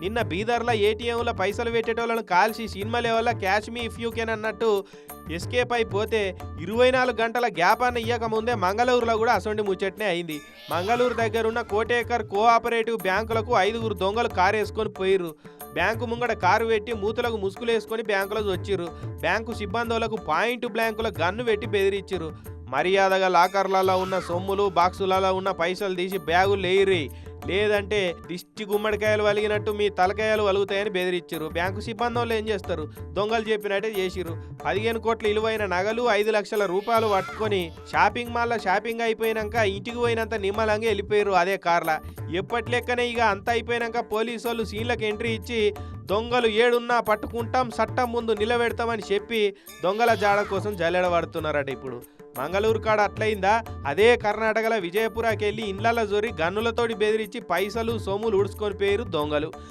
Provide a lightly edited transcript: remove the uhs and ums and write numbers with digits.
నిన్న బీదర్లో ఏటీఎంలో పైసలు పెట్టేటోళ్ళను కాల్చి సినిమా లెవెల్లో cash me if you can అన్నట్టు ఎస్కేప్ అయిపోతే 24 గంటల గ్యాప్ అన్న ఇయ్యక ముందే మంగళూరులో కూడా అసొంటి ముచ్చట్నే అయింది. మంగళూరు దగ్గరున్న కోటేకర్ కోఆపరేటివ్ బ్యాంకులకు 5 దొంగలు కారు వేసుకొని పోయిర్రు. బ్యాంకు ముంగడ కారు పెట్టి మూతలకు ముసుగులేసుకొని బ్యాంకులో వచ్చిర్రు. బ్యాంకు సిబ్బందులకు పాయింట్ బ్లాంకుల గన్ను పెట్టి బెదిరించిర్రు. మర్యాదగా లాకర్లలో ఉన్న సొమ్ములు బాక్సులలో ఉన్న పైసలు తీసి బ్యాగులు లేయిర్రి, లేదంటే దిష్టి గుమ్మడికాయలు వలిగినట్టు మీ తలకాయలు వలుగుతాయని బెదిరించారు. బ్యాంకు సిబ్బంది ఏం చేస్తారు, దొంగలు చెప్పినట్టే చేసిర్రు. 15 కోట్ల విలువైన నగలు 5 లక్షల రూపాయలు పట్టుకొని షాపింగ్ మాల్లో షాపింగ్ అయిపోయినాక ఇంటికి పోయినంత నిమ్మలంగా వెళ్ళిపోయారు అదే కార్లా. ఎప్పటి లెక్కనే ఇక అంత అయిపోయినాక పోలీసు వాళ్ళు సీన్లకు ఎంట్రీ ఇచ్చి దొంగలు ఏడున్నా పట్టుకుంటాం, చట్టం ముందు నిలబెడతామని చెప్పి దొంగల జాడ కోసం జల్లెడబడుతున్నారట. ఇప్పుడు మంగళూరు కాడ అట్లయిందా, అదే కర్ణాటకలో విజయపురాకి వెళ్ళి ఇండ్లలో జోరి గన్నులతోటి బెదిరించి పైసలు సొమ్ములు ఉడుచుకొని పోయారు దొంగలు.